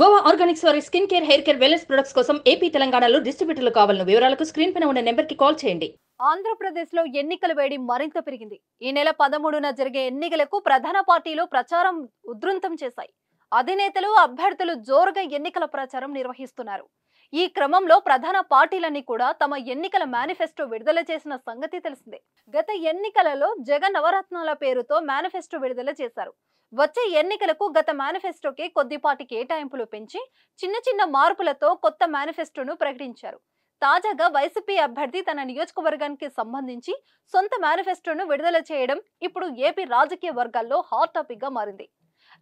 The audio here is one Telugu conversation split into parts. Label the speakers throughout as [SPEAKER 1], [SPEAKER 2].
[SPEAKER 1] గోవా ఆర్గానిక్స్ వారి skin care, hair care, wellness products కోసం ఏపీ, తెలంగాణలో డిస్ట్రిబ్యూటర్లు కావాలను వివరాలకు స్క్రీన్ పైన ఉన్న నెంబర్కి కాల్ చేయండి.
[SPEAKER 2] ఆంధ్రప్రదేశ్లో ఎన్నికల వేడి మరింత పెరిగింది. ఈ నెల 13న జరిగే ఎన్నికలకు ప్రధాన పార్టీలు ప్రచారం ఉధృతం చేశాయి. అధినేతలు, అభ్యర్థులు జోరుగా ఎన్నికల ప్రచారం నిర్వహిస్తున్నారు. ఈ క్రమంలో ప్రధాన పార్టీలన్నీ కూడా తమ ఎన్నికల మేనిఫెస్టో విడుదల చేసిన సంగతి తెలిసిందే. గత ఎన్నికలలో జగన్ నవరత్నాల పేరుతో మేనిఫెస్టో విడుదల చేశారు. వచ్చే ఎన్నికలకు గత మేనిఫెస్టోకి కొద్దిపాటి కేటాయింపులు పెంచి చిన్న చిన్న మార్పులతో కొత్త మేనిఫెస్టోను ప్రకటించారు. తాజాగా వైసీపీ అభ్యర్థి తన నియోజకవర్గానికి సంబంధించి సొంత మేనిఫెస్టోను విడుదల చేయడం ఇప్పుడు ఏపీ రాజకీయ వర్గాల్లో హాట్ టాపిక్ గా మారింది.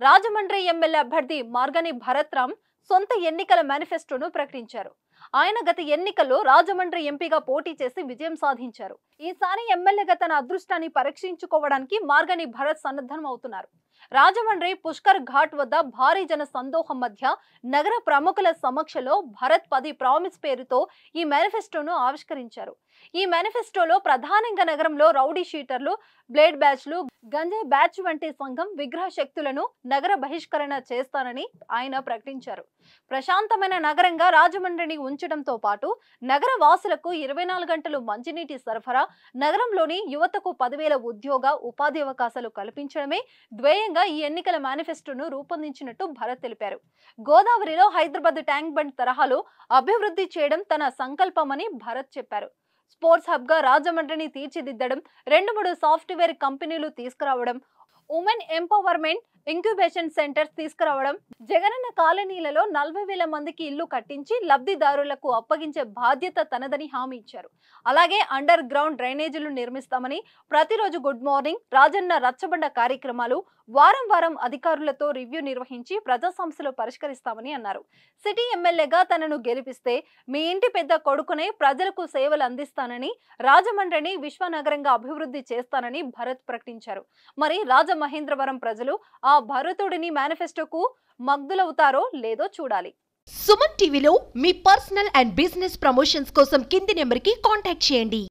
[SPEAKER 2] రాజమండ్రి ఎమ్మెల్యే అభ్యర్థి మార్గని భరత్ రామ్ సొంత ఎన్నికల మేనిఫెస్టోను ప్రకటించారు. ఆయన గత ఎన్నికల్లో రాజమండ్రి ఎంపీగా పోటీ చేసి విజయం సాధించారు. ఈసారి ఎమ్మెల్యేగా తన అదృష్టాన్ని పరీక్షించుకోవడానికి మార్గని భరత్ సన్నద్ధం అవుతున్నారు. రాజమండ్రి పుష్కర్ ఘాట్ వద్ద భారీ జన సందోహం మధ్య నగర ప్రముఖుల సమక్షంలో భరత్ 10 ప్రామిస్ పేరుతో ఈ మేనిఫెస్టోను ఆవిష్కరించారు. ఈ మేనిఫెస్టోలో ప్రధానంగా నగరంలో రౌడీ షీటర్లు, బ్లేడ్ బ్యాచ్లు, గంజాయి బ్యాచ్ వంటి సంఘం విగ్రహ శక్తులను నగర బహిష్కరణ చేస్తానని ఆయన ప్రకటించారు. ప్రశాంతమైన నగరంగా రాజమండ్రిని ఉంచడంతో పాటు నగర వాసులకు 24 గంటలు మంచినీటి సరఫరా, నగరంలోని యువతకు 10,000 ఉద్యోగ ఉపాధి అవకాశాలు కల్పించడమే ధ్యేయంగా ఈ ఎన్నికల మేనిఫెస్టోను రూపొందించినట్టు భరత్ తెలిపారు. గోదావరిలో హైదరాబాద్ ట్యాంక్ బండ్ తరహాలో అభివృద్ధి చేయడం తన సంకల్పమని భరత్ చెప్పారు. స్పోర్ట్స్ హబ్ గా రాజమండ్రిని తీర్చిదిద్దడం, 2-3 సాఫ్ట్వేర్ కంపెనీలు తీసుకురావడం, ఉమెన్ ఎంపవర్మెంట్ ఇంక్యుబేషన్ సెంటర్స్ తీసుకురావడం, జగనన్న కాలనీలలో 40,000 మందికి ఇల్లు కట్టించి లబ్ధిదారులకు అప్పగించే బాధ్యత తనదని హామీ ఇచ్చారు. అలాగే అండర్ గ్రౌండ్ డ్రైనేజీలు నిర్మిస్తామని, ప్రతిరోజు గుడ్ మార్నింగ్, రాజన్న రచ్చబండ కార్యక్రమాలు, వారం వారం అధికారులతో రివ్యూ నిర్వహించి ప్రజా సమస్యలు పరిష్కరిస్తామని అన్నారు. సిటీ ఎమ్మెల్యేగా తనను గెలిపిస్తే మీ ఇంటి పెద్ద కొడుకునే ప్రజలకు సేవలు అందిస్తానని, రాజమండ్రిని విశ్వనగరంగా అభివృద్ధి చేస్తానని భరత్ ప్రకటించారు. మరి రాజమహేంద్రవరం ప్రజలు ఆ భరతుడిని మేనిఫెస్టోకు మగ్ధులవుతారో లేదో చూడాలి.
[SPEAKER 3] సుమన్ టీవీలో మీ పర్సనల్ అండ్ బిజినెస్ ప్రమోషన్స్ కోసం కింది నెంబర్కి కాంటాక్ట్ చేయండి.